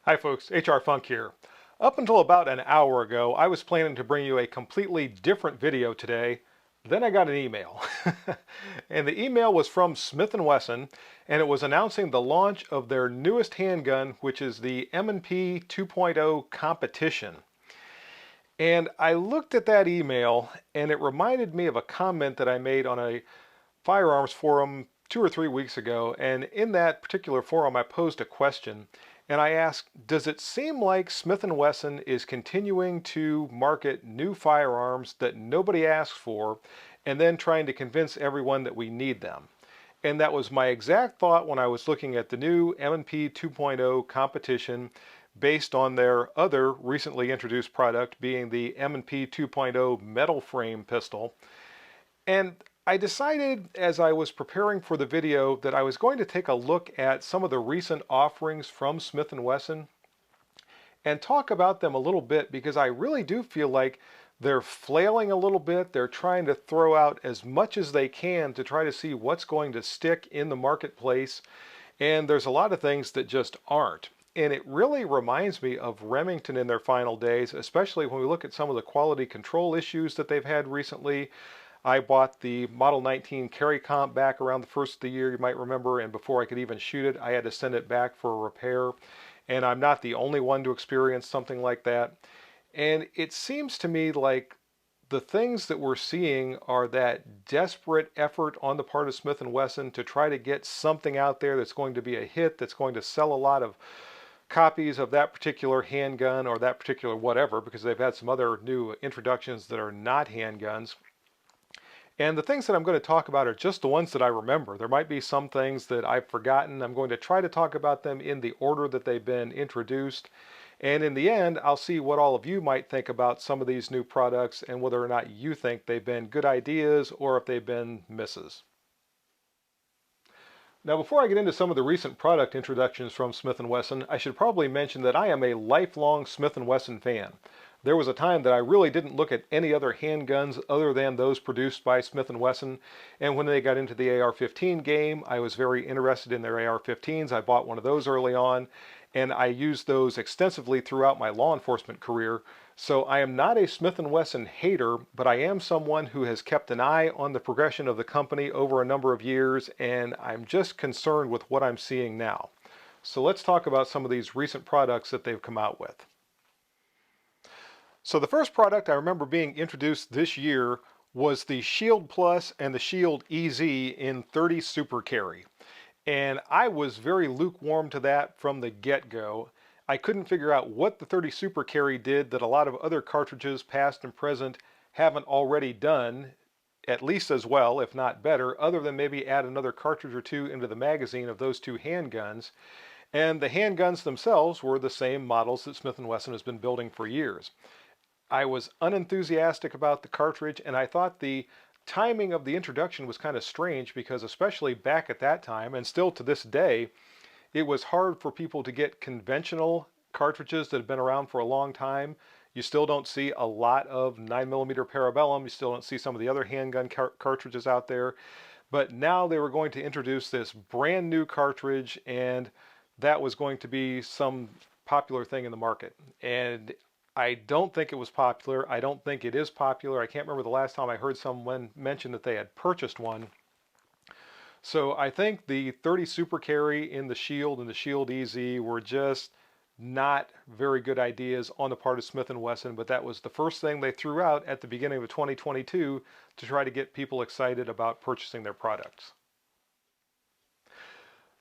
Hi folks, HR Funk here. Up until about an hour ago, I was planning to bring you a completely different video today. Then I got an email. And the email was from Smith Wesson, and it was announcing the launch of their newest handgun, which is the M&P 2.0 competition. And I looked at that email, and it reminded me of a comment that I made on a firearms forum 2 or 3 weeks ago, and in that particular forum I posed a question and I asked, does it seem like Smith & Wesson is continuing to market new firearms that nobody asks for and then trying to convince everyone that we need them? And that was my exact thought when I was looking at the new M&P 2.0 competition based on their other recently introduced product being the M&P 2.0 metal frame pistol. And I decided as I was preparing for the video that I was going to take a look at some of the recent offerings from Smith & Wesson and talk about them a little bit because I really do feel like they're flailing a little bit. They're trying to throw out as much as they can to try to see what's going to stick in the marketplace. And there's a lot of things that just aren't. And it really reminds me of Remington in their final days, especially when we look at some of the quality control issues that they've had recently. I bought the Model 19 Carry Comp back around the first of the year, you might remember, and before I could even shoot it, I had to send it back for a repair. And I'm not the only one to experience something like that. And it seems to me like the things that we're seeing are that desperate effort on the part of Smith & Wesson to try to get something out there that's going to be a hit, that's going to sell a lot of copies of that particular handgun or that particular whatever, because they've had some other new introductions that are not handguns. And the things that I'm going to talk about are just the ones that I remember. There might be some things that I've forgotten. I'm going to try to talk about them in the order that they've been introduced. And in the end, I'll see what all of you might think about some of these new products and whether or not you think they've been good ideas or if they've been misses. Now, before I get into some of the recent product introductions from Smith & Wesson, I should probably mention that I am a lifelong Smith & Wesson fan. There was a time that I really didn't look at any other handguns other than those produced by Smith & Wesson, and when they got into the AR-15 game, I was very interested in their AR-15s. I bought one of those early on, and I used those extensively throughout my law enforcement career. So I am not a Smith & Wesson hater, but I am someone who has kept an eye on the progression of the company over a number of years, and I'm just concerned with what I'm seeing now. So let's talk about some of these recent products that they've come out with. So the first product I remember being introduced this year was the Shield Plus and the Shield EZ in 30 Super Carry. And I was very lukewarm to that from the get-go. I couldn't figure out what the 30 Super Carry did that a lot of other cartridges, past and present, haven't already done, at least as well, if not better, other than maybe add another cartridge or two into the magazine of those two handguns. And the handguns themselves were the same models that Smith & Wesson has been building for years. I was unenthusiastic about the cartridge, and I thought the timing of the introduction was kind of strange because especially back at that time, and still to this day, it was hard for people to get conventional cartridges that have been around for a long time. You still don't see a lot of 9mm Parabellum. You still don't see some of the other handgun cartridges out there. But now they were going to introduce this brand new cartridge, and that was going to be some popular thing in the market. And I don't think it was popular. I don't think it is popular. I can't remember the last time I heard someone mention that they had purchased one. So I think the 30 Super Carry in the Shield and the Shield EZ were just not very good ideas on the part of Smith & Wesson, but that was the first thing they threw out at the beginning of 2022 to try to get people excited about purchasing their products.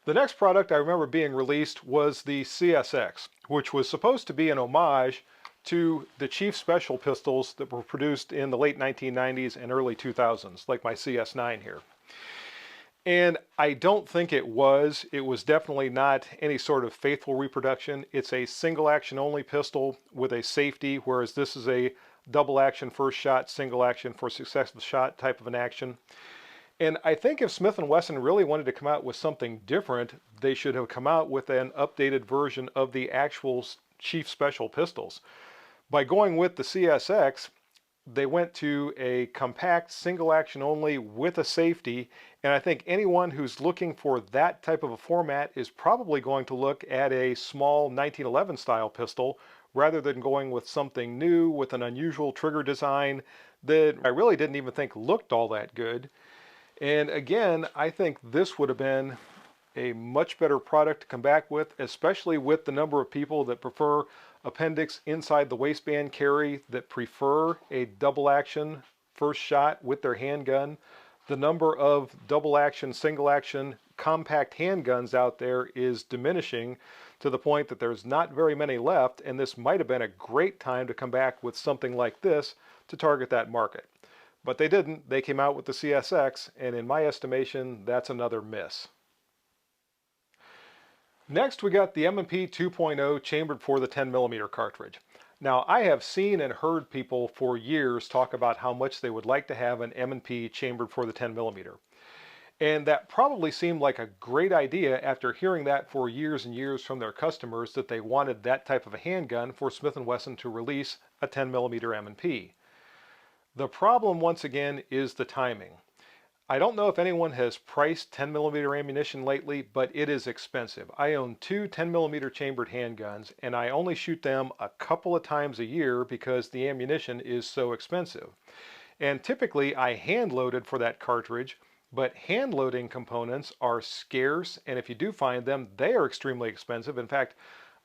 The next product I remember being released was the CSX, which was supposed to be an homage to the Chief Special pistols that were produced in the late 1990s and early 2000s, like my CS9 here. And I don't think it was. It was definitely not any sort of faithful reproduction. It's a single action only pistol with a safety, whereas this is a double action first shot, single action for successful shot type of an action. And I think if Smith & Wesson really wanted to come out with something different, they should have come out with an updated version of the actual Chief Special pistols. By going with the CSX, they went to a compact single action only with a safety, And I think anyone who's looking for that type of a format is probably going to look at a small 1911 style pistol rather than going with something new with an unusual trigger design that I really didn't even think looked all that good. And again, I think this would have been a much better product to come back with, especially with the number of people that prefer appendix inside the waistband carry, that prefer a double action first shot with their handgun. The number of double action, single action, compact handguns out there is diminishing to the point that there's not very many left, and this might have been a great time to come back with something like this to target that market. But they didn't. They came out with the CSX, and in my estimation, that's another miss. Next, we got the M&P 2.0 chambered for the 10mm cartridge. Now, I have seen and heard people for years talk about how much they would like to have an M&P chambered for the 10mm. And that probably seemed like a great idea after hearing that for years and years from their customers, that they wanted that type of a handgun for Smith & Wesson to release a 10mm M&P. The problem, once again, is the timing. I don't know if anyone has priced 10mm ammunition lately, but it is expensive. I own two 10mm chambered handguns, and I only shoot them a couple of times a year because the ammunition is so expensive. And typically I hand loaded for that cartridge, but hand loading components are scarce, and if you do find them, they are extremely expensive. In fact,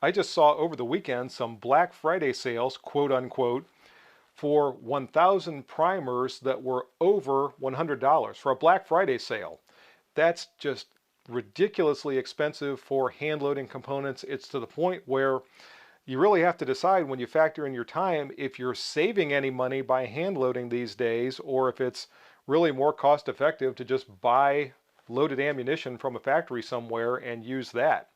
I just saw over the weekend some Black Friday sales, quote unquote, for 1,000 primers that were over $100 for a Black Friday sale. That's just ridiculously expensive for hand loading components. It's to the point where you really have to decide, when you factor in your time, if you're saving any money by hand loading these days, or if it's really more cost effective to just buy loaded ammunition from a factory somewhere and use that.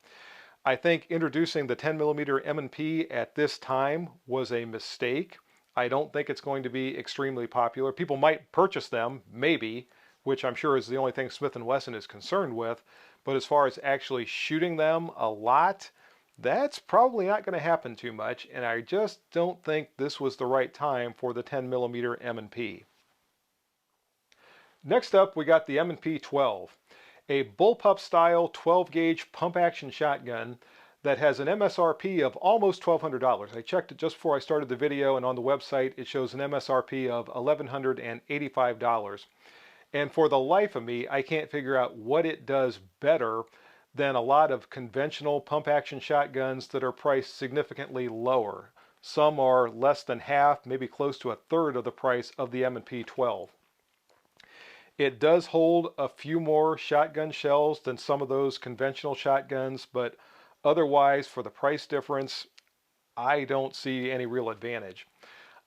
I think introducing the 10mm M&P at this time was a mistake. I don't think it's going to be extremely popular. People might purchase them, maybe, which I'm sure is the only thing Smith & Wesson is concerned with. But as far as actually shooting them a lot, that's probably not going to happen too much. And I just don't think this was the right time for the 10mm M&P. Next up, we got the M&P 12, a bullpup style 12 gauge pump action shotgun that has an MSRP of almost $1,200. I checked it just before I started the video, and on the website it shows an MSRP of $1,185. And for the life of me, I can't figure out what it does better than a lot of conventional pump action shotguns that are priced significantly lower. Some are less than half, maybe close to a third of the price of the M&P 12. It does hold a few more shotgun shells than some of those conventional shotguns, but otherwise, for the price difference, I don't see any real advantage.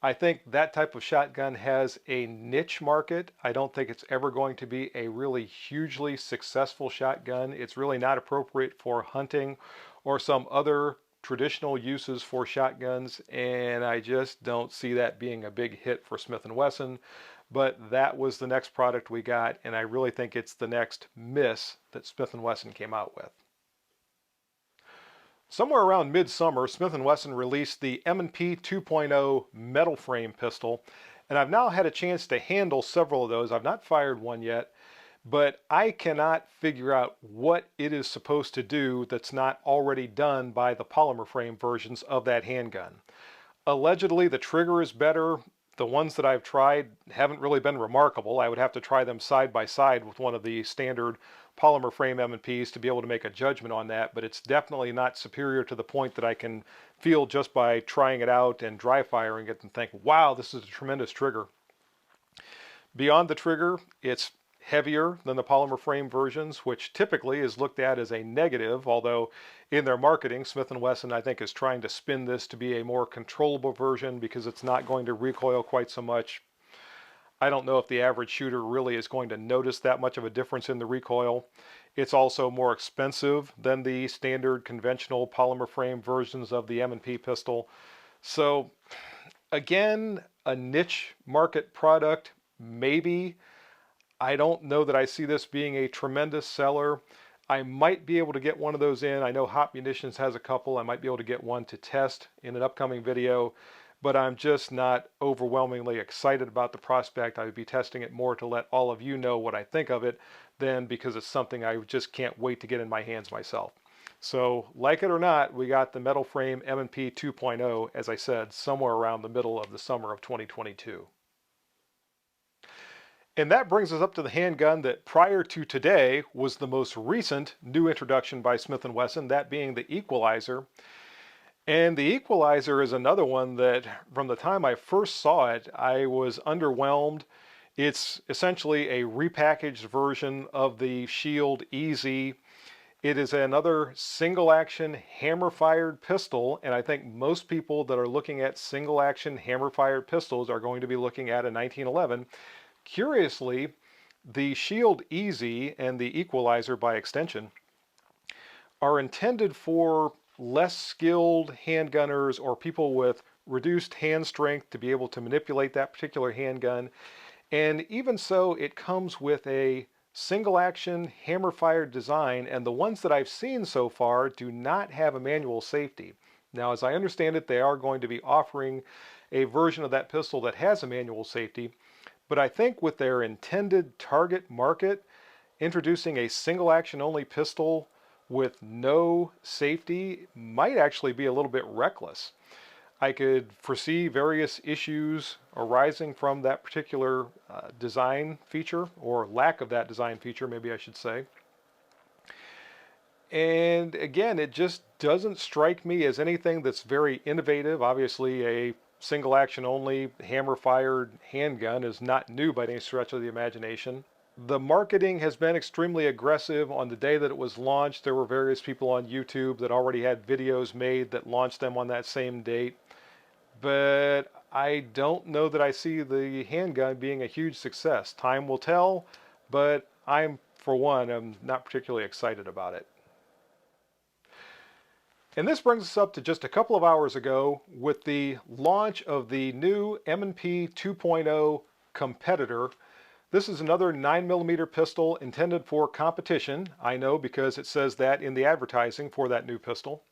I think that type of shotgun has a niche market. I don't think it's ever going to be a really hugely successful shotgun. It's really not appropriate for hunting or some other traditional uses for shotguns, and I just don't see that being a big hit for Smith & Wesson. But that was the next product we got, and I really think it's the next miss that Smith & Wesson came out with. Somewhere around midsummer, Smith & Wesson released the M&P 2.0 metal frame pistol, and I've now had a chance to handle several of those. I've not fired one yet, but I cannot figure out what it is supposed to do that's not already done by the polymer frame versions of that handgun. Allegedly, the trigger is better. The ones that I've tried haven't really been remarkable. I would have to try them side by side with one of the standard polymer frame M&Ps to be able to make a judgment on that, but it's definitely not superior to the point that I can feel just by trying it out and dry firing it and think, wow, this is a tremendous trigger. Beyond the trigger, it's heavier than the polymer frame versions, which typically is looked at as a negative, although in their marketing, Smith & Wesson, I think, is trying to spin this to be a more controllable version because it's not going to recoil quite so much. I don't know if the average shooter really is going to notice that much of a difference in the recoil. It's also more expensive than the standard conventional polymer frame versions of the M&P pistol. So again, a niche market product, maybe. I don't know that I see this being a tremendous seller. I might be able to get one of those in. I know Hot Munitions has a couple. I might be able to get one to test in an upcoming video. but I'm just not overwhelmingly excited about the prospect. I would be testing it more to let all of you know what I think of it than because it's something I just can't wait to get in my hands myself. So, like it or not, we got the metal frame M&P 2.0, as I said, somewhere around the middle of the summer of 2022. And that brings us up to the handgun that prior to today was the most recent new introduction by Smith & Wesson, that being the Equalizer. And the Equalizer is another one that from the time I first saw it, I was underwhelmed. It's essentially a repackaged version of the Shield EZ. It is another single action hammer fired pistol, and I think most people that are looking at single action hammer fired pistols are going to be looking at a 1911. Curiously, the Shield EZ and the Equalizer by extension are intended for less skilled handgunners or people with reduced hand strength to be able to manipulate that particular handgun. And even so, it comes with a single action hammer fired design, and the ones that I've seen so far do not have a manual safety. Now, as I understand it, they are going to be offering a version of that pistol that has a manual safety, but I think with their intended target market, introducing a single action only pistol with no safety might actually be a little bit reckless. I could foresee various issues arising from that particular design feature, or lack of that design feature, maybe I should say. And again, it just doesn't strike me as anything that's very innovative. Obviously, a single action only hammer fired handgun is not new by any stretch of the imagination. The marketing has been extremely aggressive. On the day that it was launched, there were various people on YouTube that already had videos made that launched them on that same date. But I don't know that I see the handgun being a huge success. Time will tell, but for one, I'm not particularly excited about it. And this brings us up to just a couple of hours ago with the launch of the new M&P 2.0 competitor. This is another 9mm pistol intended for competition. I know because it says that in the advertising for that new pistol.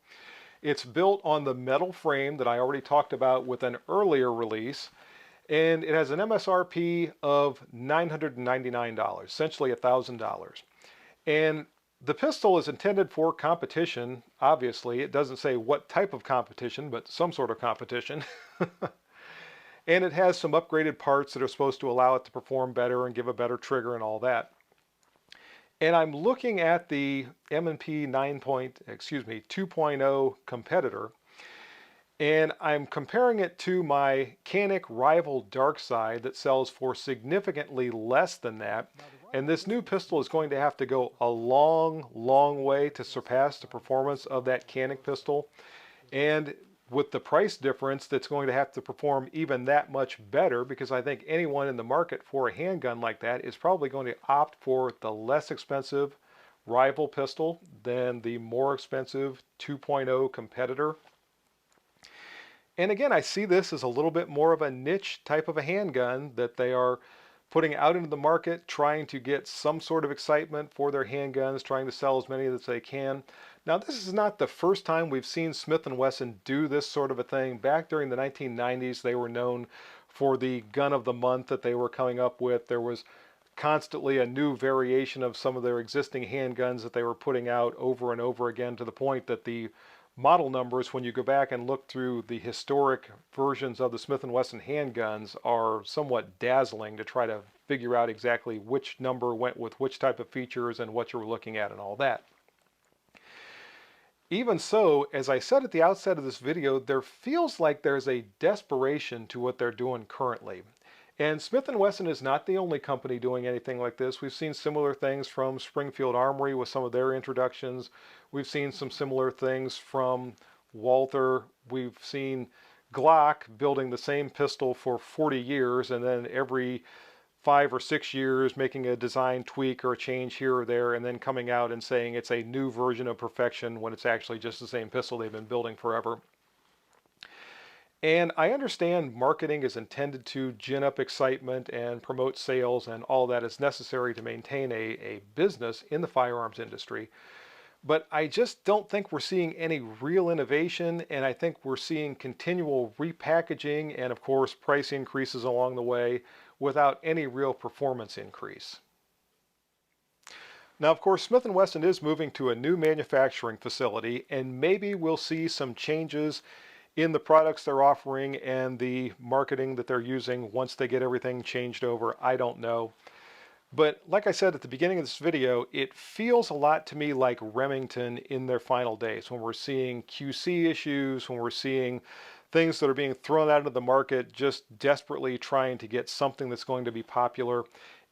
It's built on the metal frame that I already talked about with an earlier release, and it has an MSRP of $999, essentially $1,000. And the pistol is intended for competition, obviously. It doesn't say what type of competition, but some sort of competition. And it has some upgraded parts that are supposed to allow it to perform better and give a better trigger and all that. And I'm looking at the M&P 2.0 competitor, and I'm comparing it to my Canik rival Darkside that sells for significantly less than that. And this new pistol is going to have to go a long, long way to surpass the performance of that Canik pistol. And with the price difference, that's going to have to perform even that much better, because I think anyone in the market for a handgun like that is probably going to opt for the less expensive rival pistol than the more expensive 2.0 competitor. And again, I see this as a little bit more of a niche type of a handgun that they are putting out into the market, trying to get some sort of excitement for their handguns, trying to sell as many as they can. Now, this is not the first time we've seen Smith & Wesson do this sort of a thing. Back during the 1990s, they were known for the gun of the month that they were coming up with. There was constantly a new variation of some of their existing handguns that they were putting out over and over again, to the point that the model numbers, when you go back and look through the historic versions of the Smith & Wesson handguns, are somewhat dazzling to try to figure out exactly which number went with which type of features and what you were looking at and all that. Even so, as I said at the outset of this video, there feels like there's a desperation to what they're doing currently. And Smith & Wesson is not the only company doing anything like this. We've seen similar things from Springfield Armory with some of their introductions. We've seen some similar things from Walther. We've seen Glock building the same pistol for 40 years, and then every 5 or 6 years making a design tweak or a change here or there, and then coming out and saying it's a new version of perfection when it's actually just the same pistol they've been building forever. And I understand marketing is intended to gin up excitement and promote sales, and all that is necessary to maintain a business in the firearms industry. But I just don't think we're seeing any real innovation, and I think we're seeing continual repackaging and, of course, price increases along the way without any real performance increase. Now, of course, Smith & Wesson is moving to a new manufacturing facility, and maybe we'll see some changes in the products they're offering and the marketing that they're using once they get everything changed over. I don't know. But like I said at the beginning of this video, it feels a lot to me like Remington in their final days, when we're seeing QC issues, when we're seeing things that are being thrown out into the market, just desperately trying to get something that's going to be popular.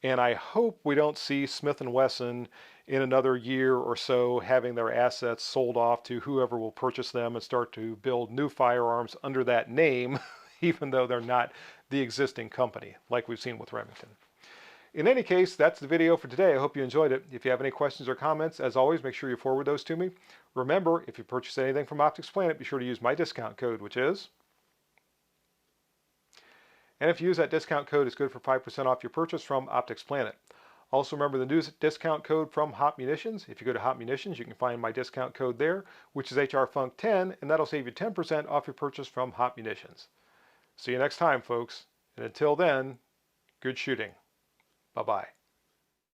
And I hope we don't see Smith & Wesson in another year or so having their assets sold off to whoever will purchase them and start to build new firearms under that name, even though they're not the existing company, like we've seen with Remington. In any case, that's the video for today. I hope you enjoyed it. If you have any questions or comments, as always, make sure you forward those to me. Remember, if you purchase anything from Optics Planet, be sure to use my discount code, which is... And if you use that discount code, it's good for 5% off your purchase from Optics Planet. Also remember the new discount code from Hot Munitions. If you go to Hot Munitions, you can find my discount code there, which is HRFUNK10, and that'll save you 10% off your purchase from Hot Munitions. See you next time, folks. And until then, good shooting. Bye-bye.